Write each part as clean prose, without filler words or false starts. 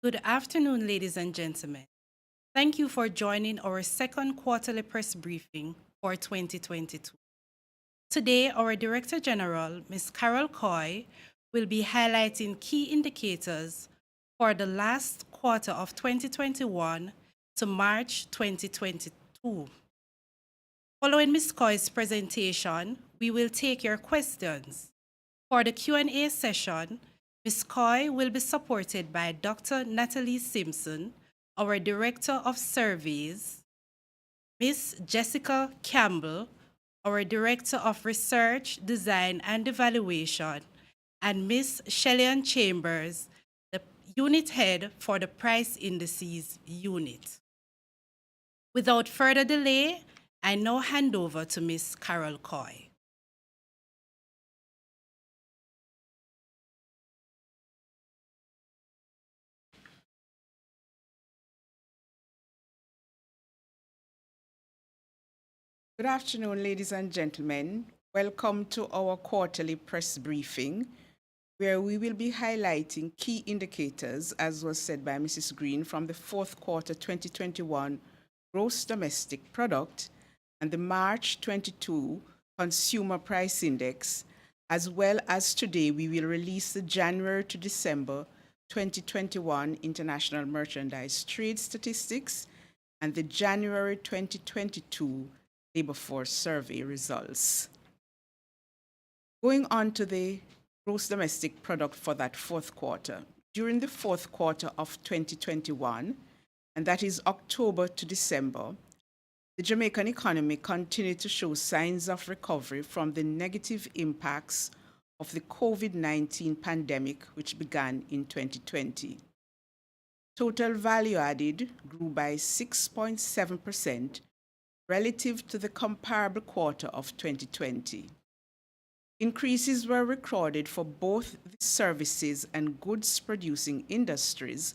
Good afternoon, ladies and gentlemen. Thank you for joining our second quarterly press briefing for 2022. Today, our Director General, Ms. Carol Coy, will be highlighting key indicators for the last quarter of 2021 to March 2022. Following Ms. Coy's presentation, we will take your questions. For the Q&A session, Ms. Coy will be supported by Dr. Natalie Simpson, our Director of Surveys, Ms. Jessica Campbell, our Director of Research, Design and Evaluation, and Ms. Shellyan Chambers, the Unit Head for the Price Indices Unit. Without further delay, I now hand over to Ms. Carol Coy. Good afternoon, ladies and gentlemen. Welcome to our quarterly press briefing, where we will be highlighting key indicators, as was said by Mrs. Green, from the fourth quarter 2021 gross domestic product and the March 22 consumer price index, as well as today we will release the January to December 2021 international merchandise trade statistics and the January 2022 labor force survey results. Going on to the gross domestic product for that fourth quarter. During the fourth quarter of 2021, and that is October to December, the Jamaican economy continued to show signs of recovery from the negative impacts of the COVID-19 pandemic, which began in 2020. Total value added grew by 6.7% relative to the comparable quarter of 2020. Increases were recorded for both the services and goods producing industries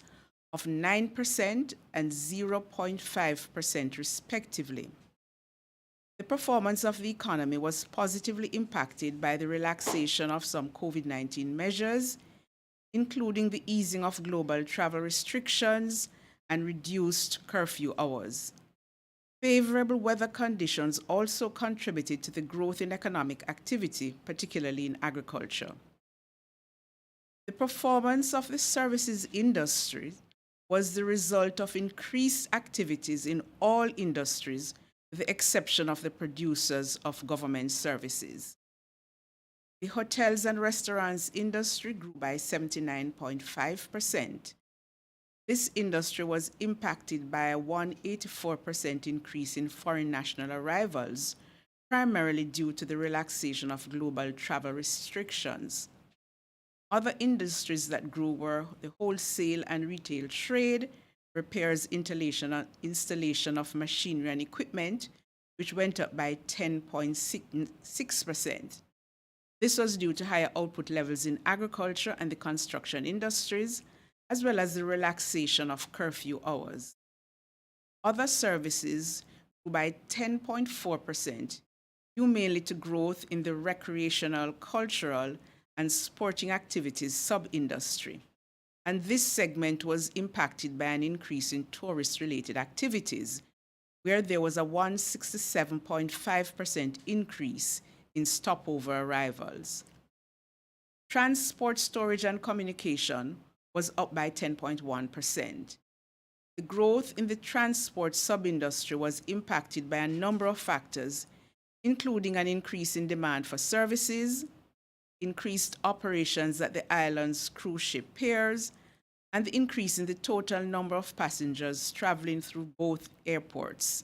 of 9% and 0.5% respectively. The performance of the economy was positively impacted by the relaxation of some COVID-19 measures, including the easing of global travel restrictions and reduced curfew hours. Favorable weather conditions also contributed to the growth in economic activity, particularly in agriculture. The performance of the services industry was the result of increased activities in all industries, with the exception of the producers of government services. The hotels and restaurants industry grew by 79.5%. This industry was impacted by a 184% increase in foreign national arrivals, primarily due to the relaxation of global travel restrictions. Other industries that grew were the wholesale and retail trade, repairs, installation of machinery and equipment, which went up by 10.6%. This was due to higher output levels in agriculture and the construction industries, as well as the relaxation of curfew hours. Other services grew by 10.4%, due mainly to growth in the recreational, cultural, and sporting activities sub-industry. And this segment was impacted by an increase in tourist-related activities, where there was a 167.5% increase in stopover arrivals. Transport, storage, and communication was up by 10.1%. The growth in the transport sub-industry was impacted by a number of factors, including an increase in demand for services, increased operations at the island's cruise ship piers, and the increase in the total number of passengers traveling through both airports.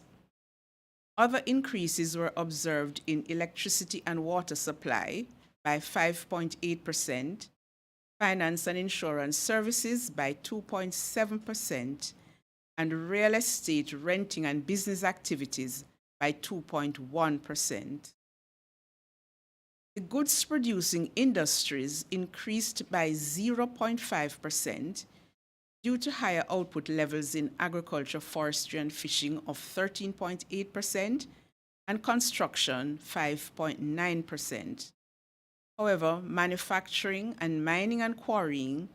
Other increases were observed in electricity and water supply by 5.8%, finance and insurance services by 2.7%, and real estate renting and business activities by 2.1%. The goods producing industries increased by 0.5% due to higher output levels in agriculture, forestry, and fishing of 13.8% and construction 5.9%. However, manufacturing and mining and quarrying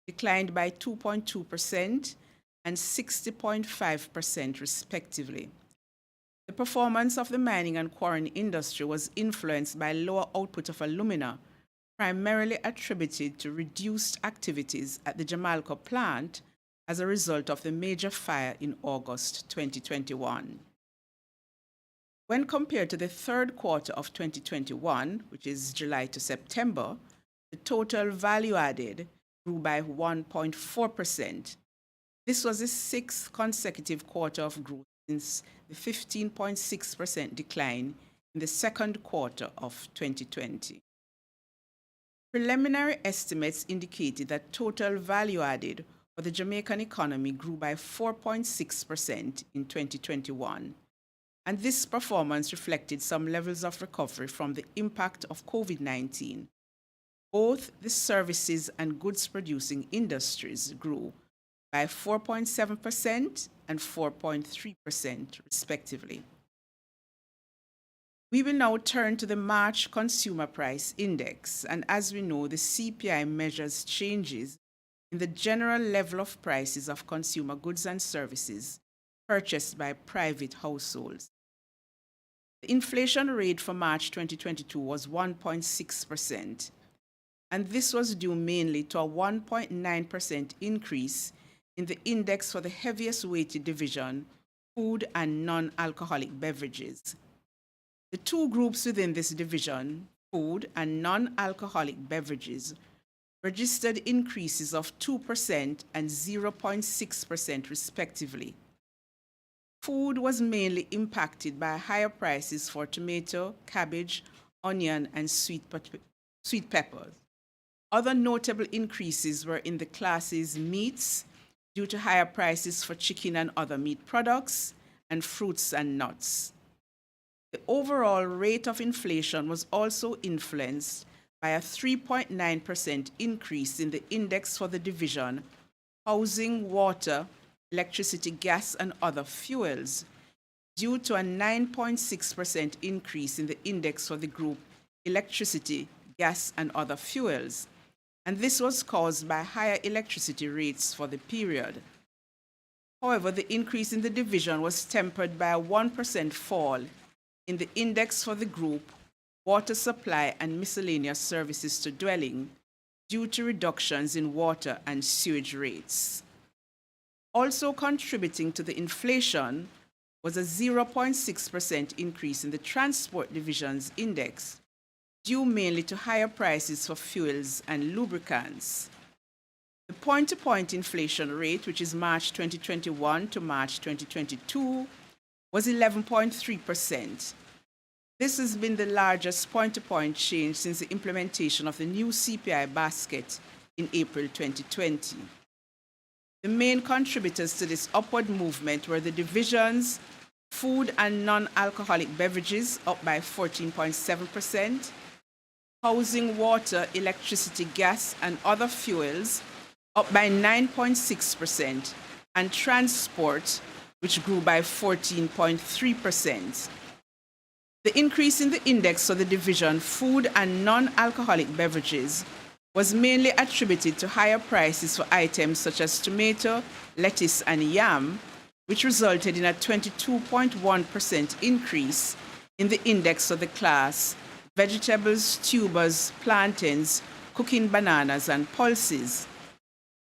declined by 2.2% and 60.5% respectively. The performance of the mining and quarrying industry was influenced by lower output of alumina, primarily attributed to reduced activities at the Jamaica plant as a result of the major fire in August 2021. When compared to the third quarter of 2021, which is July to September, the total value added grew by 1.4%. This was the sixth consecutive quarter of growth since the 15.6% decline in the second quarter of 2020. Preliminary estimates indicated that total value added for the Jamaican economy grew by 4.6% in 2021. And this performance reflected some levels of recovery from the impact of COVID-19. Both the services and goods producing industries grew by 4.7% and 4.3% respectively. We will now turn to the March Consumer Price Index, and as we know, the CPI measures changes in the general level of prices of consumer goods and services purchased by private households. The inflation rate for March 2022 was 1.6%, and this was due mainly to a 1.9% increase in the index for the heaviest weighted division, food and non-alcoholic beverages. The two groups within this division, food and non-alcoholic beverages, registered increases of 2% and 0.6% respectively. Food was mainly impacted by higher prices for tomato, cabbage, onion, and sweet peppers. Other notable increases were in the classes meats, due to higher prices for chicken and other meat products, and fruits and nuts. The overall rate of inflation was also influenced by a 3.9% increase in the index for the division housing, water, electricity, gas, and other fuels, due to a 9.6% increase in the index for the group electricity, gas, and other fuels, and this was caused by higher electricity rates for the period. However, the increase in the division was tempered by a 1% fall in the index for the group water supply and miscellaneous services to dwelling due to reductions in water and sewage rates. Also contributing to the inflation was a 0.6% increase in the transport division's index, due mainly to higher prices for fuels and lubricants. The point-to-point inflation rate, which is March 2021 to March 2022, was 11.3%. This has been the largest point-to-point change since the implementation of the new CPI basket in April 2020. The main contributors to this upward movement were the divisions food and non-alcoholic beverages, up by 14.7%, housing, water, electricity, gas, and other fuels, up by 9.6%, and transport, which grew by 14.3%. The increase in the index for the division food and non-alcoholic beverages was mainly attributed to higher prices for items such as tomato, lettuce, and yam, which resulted in a 22.1% increase in the index for the class vegetables, tubers, plantains, cooking bananas, and pulses.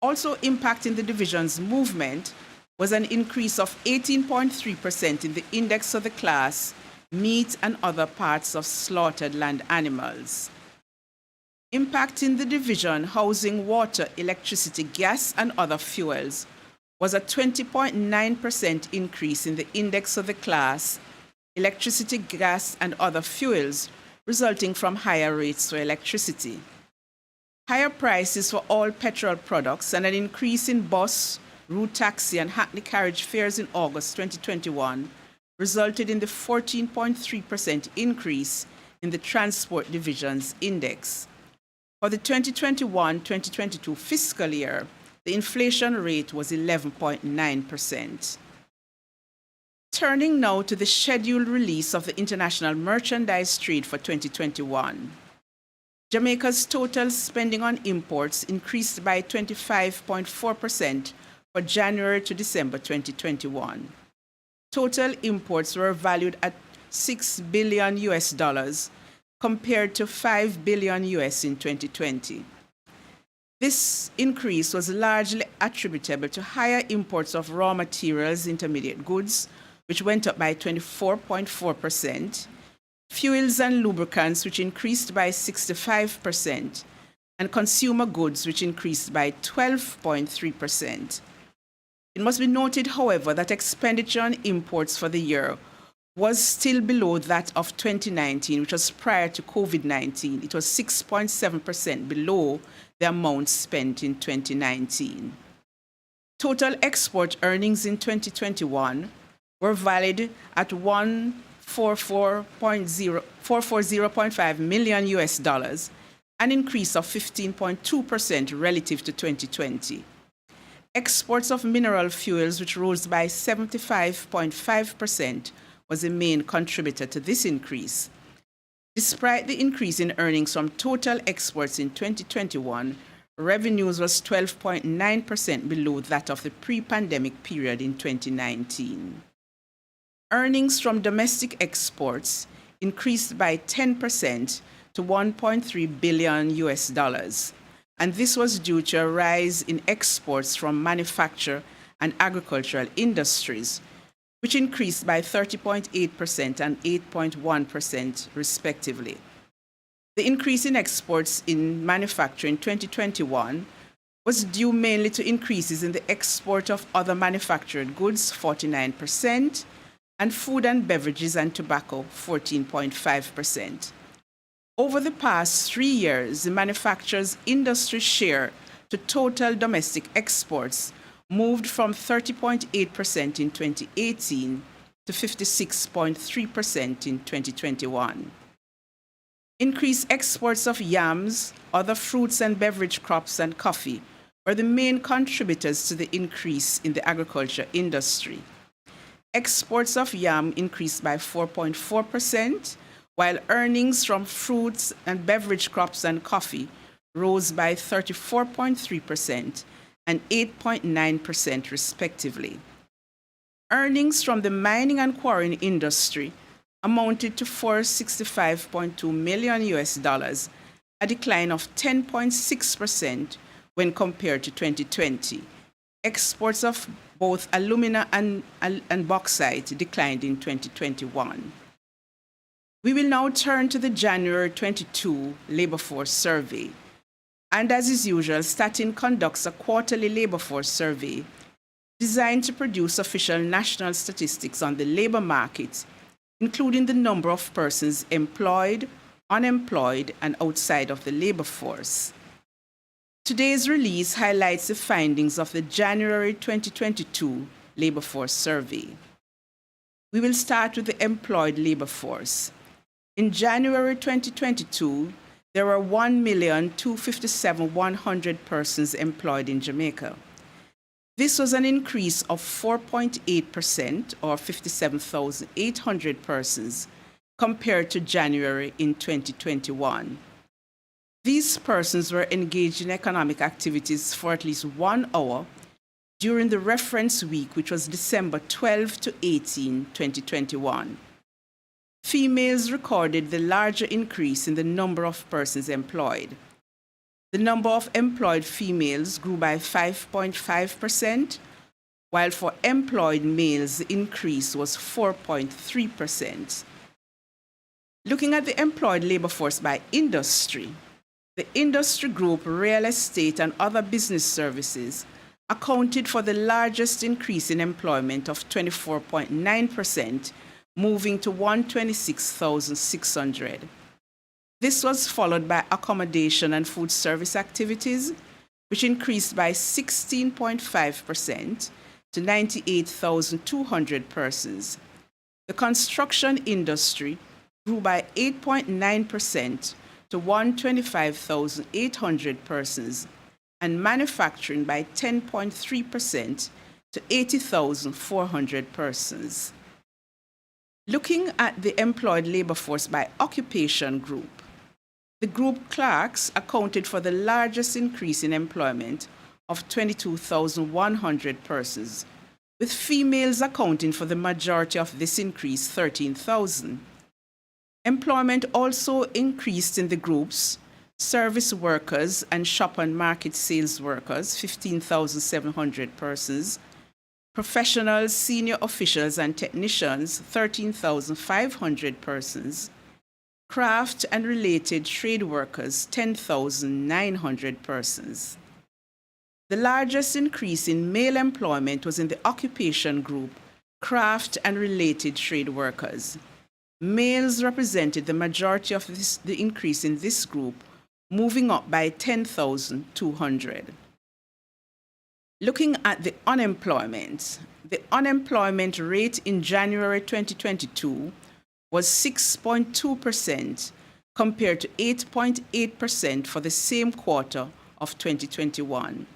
Also impacting the division's movement was an increase of 18.3% in the index of the class meat and other parts of slaughtered land animals. Impacting the division housing, water, electricity, gas, and other fuels was a 20.9% increase in the index of the class electricity, gas, and other fuels, resulting from higher rates for electricity. Higher prices for all petrol products and an increase in bus, route taxi, and hackney carriage fares in August 2021 resulted in the 14.3% increase in the transport division's index. For the 2021-2022 fiscal year, the inflation rate was 11.9%. Turning now to the scheduled release of the International Merchandise Trade for 2021. Jamaica's total spending on imports increased by 25.4% for January to December 2021. Total imports were valued at $6 billion compared to $5 billion in 2020. This increase was largely attributable to higher imports of raw materials, intermediate goods, which went up by 24.4%, fuels and lubricants, which increased by 65%, and consumer goods, which increased by 12.3%. It must be noted, however, that expenditure on imports for the year was still below that of 2019, which was prior to COVID-19. It was 6.7% below the amount spent in 2019. Total export earnings in 2021 were valued at $440.5 million, an increase of 15.2% relative to 2020. Exports of mineral fuels, which rose by 75.5%, was the main contributor to this increase. Despite the increase in earnings from total exports in 2021, revenues was 12.9% below that of the pre-pandemic period in 2019. Earnings from domestic exports increased by 10% to $1.3 billion, and this was due to a rise in exports from manufacture and agricultural industries, which increased by 30.8% and 8.1% respectively. The increase in exports in manufacturing in 2021 was due mainly to increases in the export of other manufactured goods, 49%, and food and beverages and tobacco, 14.5%. Over the past 3 years, the manufacturers' industry share to total domestic exports moved from 30.8% in 2018 to 56.3% in 2021. Increased exports of yams, other fruits and beverage crops, and coffee were the main contributors to the increase in the agriculture industry. Exports of yam increased by 4.4%, while earnings from fruits and beverage crops and coffee rose by 34.3% and 8.9% respectively. Earnings from the mining and quarrying industry amounted to $465.2 million, a decline of 10.6% when compared to 2020. Exports of both alumina and bauxite declined in 2021. We will now turn to the January 22 labor force survey. And as is usual, STATIN conducts a quarterly labor force survey designed to produce official national statistics on the labor market, including the number of persons employed, unemployed, and outside of the labor force. Today's release highlights the findings of the January 2022 labor force survey. We will start with the employed labor force. In January 2022, there were 1,257,100 persons employed in Jamaica. This was an increase of 4.8% or 57,800 persons compared to January in 2021. These persons were engaged in economic activities for at least 1 hour during the reference week, which was December 12 to 18, 2021. Females recorded the larger increase in the number of persons employed. The number of employed females grew by 5.5%, while for employed males, the increase was 4.3%. Looking at the employed labor force by industry, the industry group real estate and other business services accounted for the largest increase in employment of 24.9%, moving to 126,600. This was followed by accommodation and food service activities, which increased by 16.5% to 98,200 persons. The construction industry grew by 8.9% to 125,800 persons, and manufacturing by 10.3% to 80,400 persons. Looking at the employed labor force by occupation group, The group clerks accounted for the largest increase in employment of 22,100 persons, with females accounting for the majority of this increase, 13,000. Employment also increased in the groups service workers and shop and market sales workers, 15,700 persons, professionals, senior officials and technicians, 13,500 persons, craft and related trade workers, 10,900 persons. The largest increase in male employment was in the occupation group, craft and related trade workers. Males represented the majority of the increase in this group, moving up by 10,200. Looking at the unemployment rate in January 2022 was 6.2% compared to 8.8% for the same quarter of 2021.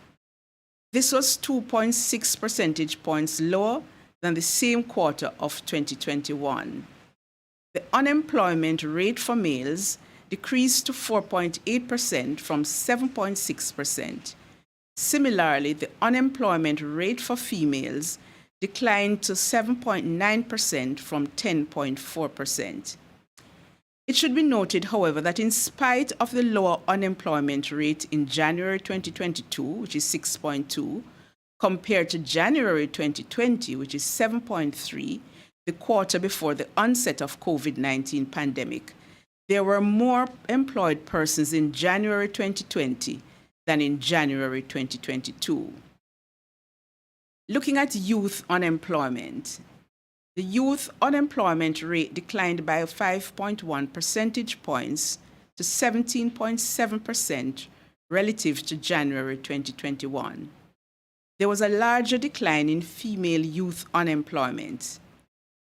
This was 2.6 percentage points lower than the same quarter of 2021. The unemployment rate for males decreased to 4.8% from 7.6%. Similarly, the unemployment rate for females declined to 7.9% from 10.4%. It should be noted, however, that in spite of the lower unemployment rate in January 2022, which is 6.2, compared to January 2020, which is 7.3, the quarter before the onset of COVID-19 pandemic, there were more employed persons in January 2020 than in January 2022. Looking at youth unemployment, the youth unemployment rate declined by 5.1 percentage points to 17.7% relative to January 2021. There was a larger decline in female youth unemployment.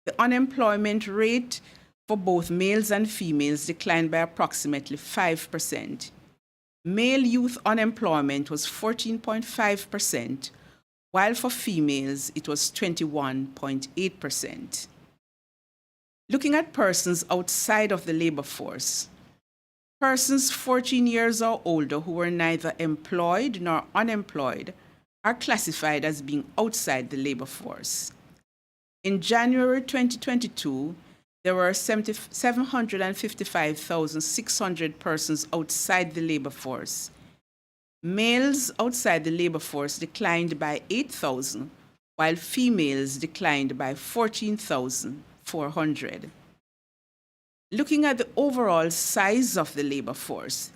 The unemployment rate for both males and females declined by approximately 5%. Male youth unemployment was 14.5%, while for females it was 21.8%. Looking at persons outside of the labor force, persons 14 years or older who were neither employed nor unemployed are classified as being outside the labor force. In January 2022, there were 755,600 persons outside the labor force. Males outside the labor force declined by 8,000, while females declined by 14,400. Looking at the overall size of the labor force,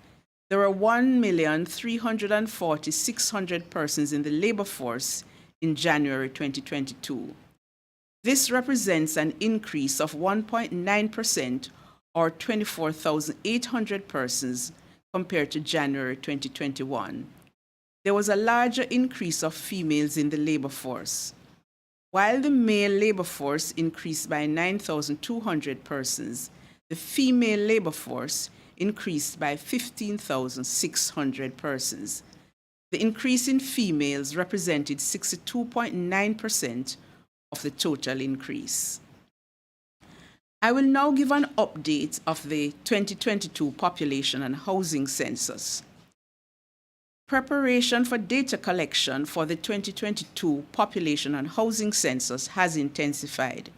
there were 1,340,600 persons in the labor force in January 2022. This represents an increase of 1.9% or 24,800 persons compared to January 2021. There was a larger increase of females in the labor force. While the male labor force increased by 9,200 persons, the female labor force increased by 15,600 persons. The increase in females represented 62.9% of the total increase. I will now give an update of the 2022 population and housing census. Preparation for data collection for the 2022 population and housing census has intensified.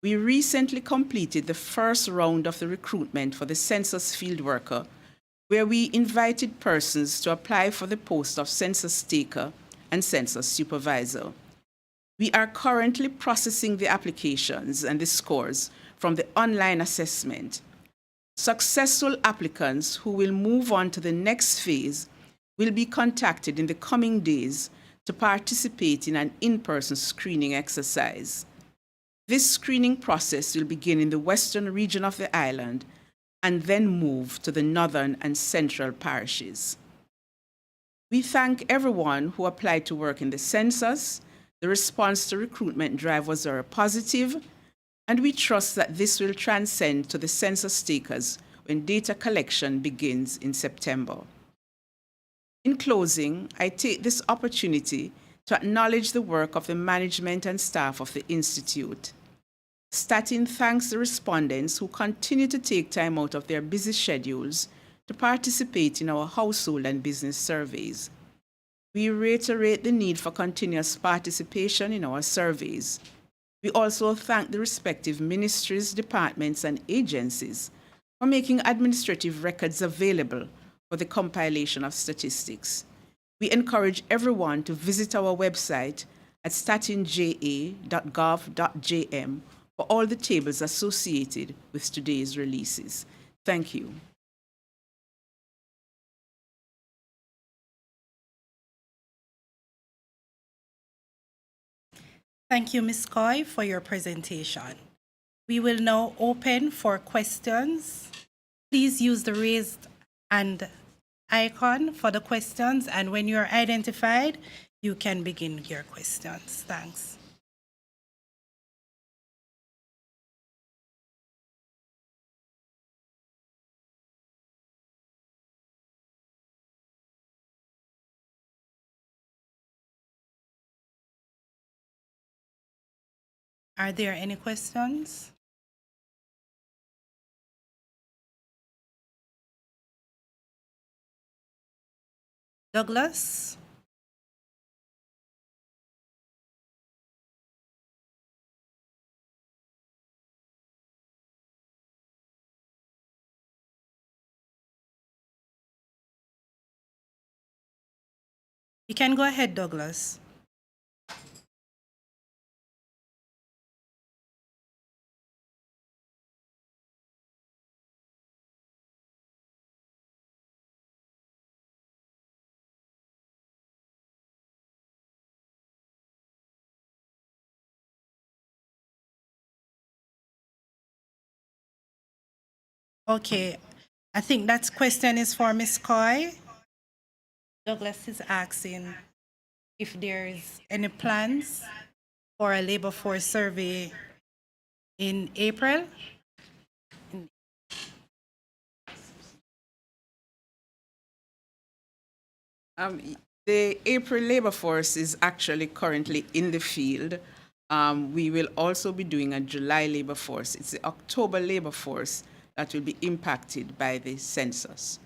We recently completed the first round of the recruitment for the census field worker, where we invited persons to apply for the post of census taker and census supervisor. We are currently processing the applications and the scores from the online assessment. Successful applicants who will move on to the next phase will be contacted in the coming days to participate in an in-person screening exercise. This screening process will begin in the western region of the island and then move to the northern and central parishes. We thank everyone who applied to work in the census. The response to recruitment drive was very positive, and we trust that this will transcend to the census takers when data collection begins in September. In closing, I take this opportunity to acknowledge the work of the management and staff of the Institute. STATIN thanks the respondents who continue to take time out of their busy schedules to participate in our household and business surveys. We reiterate the need for continuous participation in our surveys. We also thank the respective ministries, departments, and agencies for making administrative records available for the compilation of statistics. We encourage everyone to visit our website at statinja.gov.jm for all the tables associated with today's releases. Thank you. Thank you, Ms. Coy, for your presentation. We will now open for questions. Please use the raised hand icon for the questions, and when you are identified, you can begin your questions. Thanks. Are there any questions? Douglas? You can go ahead, Douglas. Okay, I think that question is for Ms. Coy. Douglas is asking if there's any plans for a labor force survey in April. The April labor force is actually currently in the field. We will also be doing a July labor force. It's the October labor force that will be impacted by the census.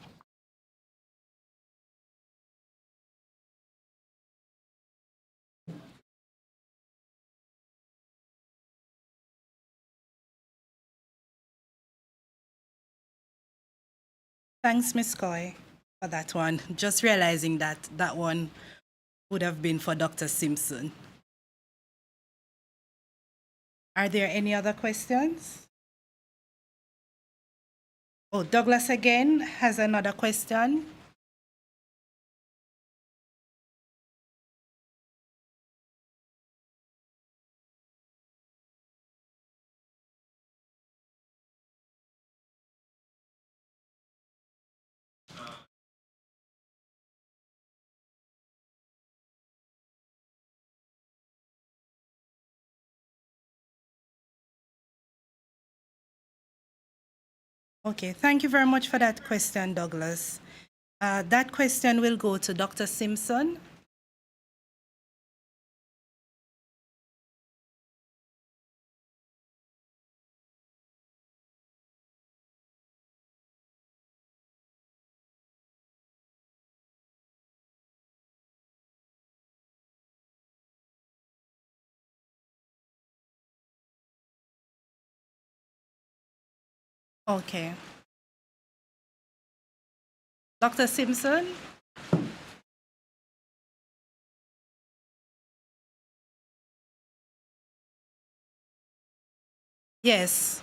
Thanks, Ms. Coy, for that one. Just realizing that that one would have been for Dr. Simpson. Are there any other questions? Oh, Douglas again has another question. Okay, thank you very much for that question, Douglas. That question will go to Dr. Simpson. Okay. Dr. Simpson? Yes.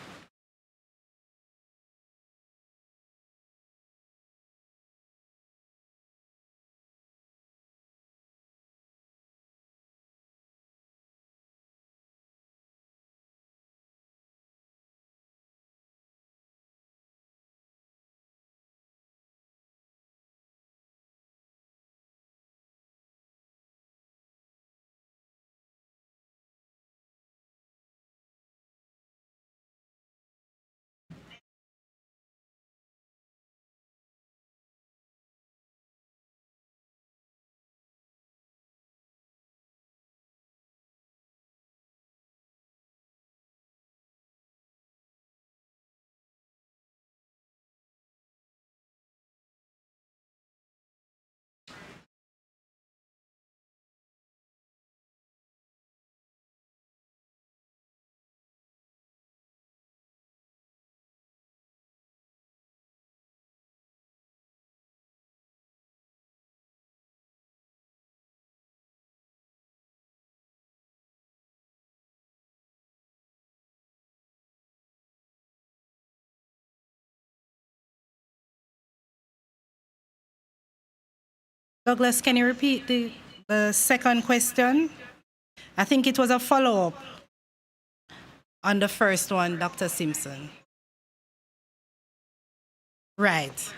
Douglas, can you repeat the second question? I think it was a follow-up on the first one, Dr. Simpson. Right.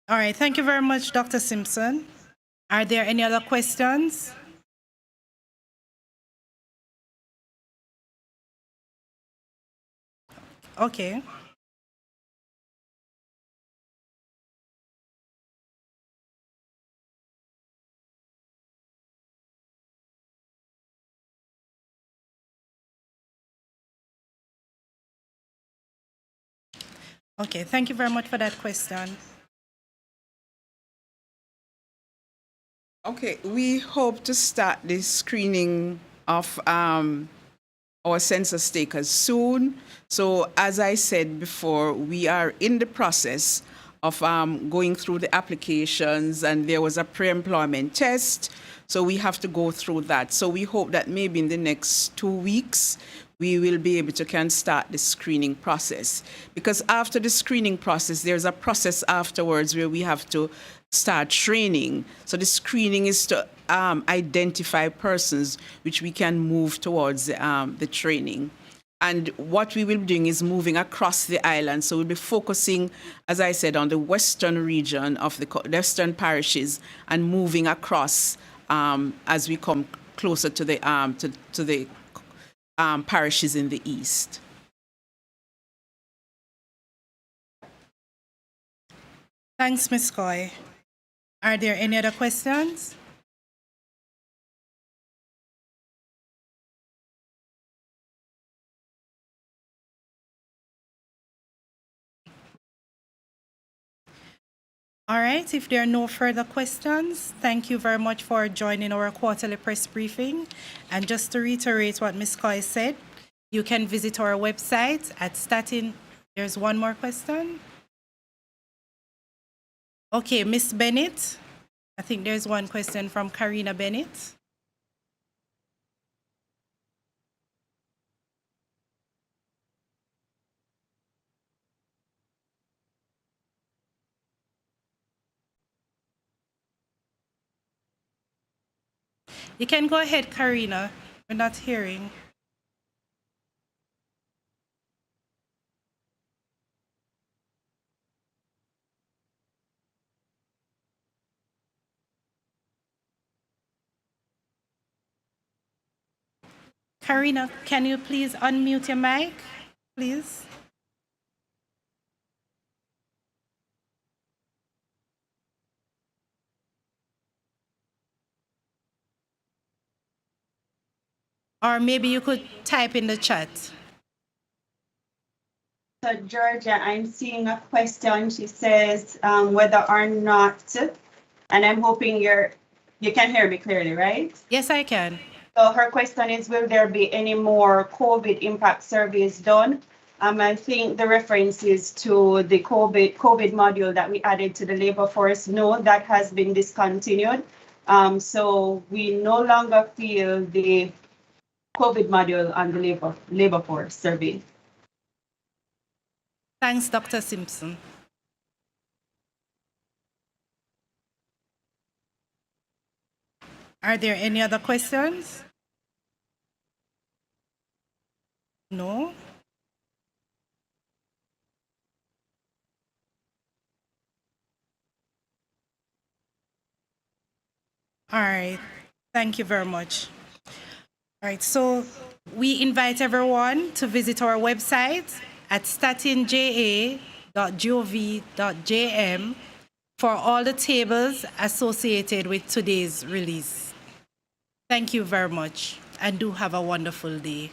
All right, thank you very much, Dr. Simpson. Are there any other questions? Okay. Okay, thank you very much for that question. Okay, we hope to start the screening of our census takers soon. So as I said before, we are in the process of going through the applications, and there was a pre-employment test. So we have to go through that. So we hope that maybe in the next 2 weeks, we will be able to can start the screening process. Because after the screening process, there's a process afterwards where we have to start training. So the screening is to identify persons which we can move towards the training. And what we will be doing is moving across the island. So we'll be focusing, as I said, on the western region of the western parishes and moving across as we come closer to the parishes in the east. Thanks, Ms. Coy. Are there any other questions? All right, if there are no further questions, thank you very much for joining our quarterly press briefing. And just to reiterate what Ms. Coy said, you can visit our website at STATIN. There's one more question. Okay, Ms. Bennett. I think there's one question from Karina Bennett. You can go ahead, Karina. We're not hearing. Karina, can you please unmute your mic, please? Or maybe you could type in the chat. So Georgia, I'm seeing a question. She says whether or not, and I'm hoping you can hear me clearly, right? Yes, I can. So her question is, will there be any more COVID impact surveys done? I think the reference is to the COVID module that we added to the labor force. No, that has been discontinued. So we no longer feel the COVID module on the labor force survey. Thanks, Dr. Simpson. Are there any other questions? No? All right. Thank you very much. All right. So we invite everyone to visit our website at statinja.gov.jm for all the tables associated with today's release. Thank you very much, and do have a wonderful day.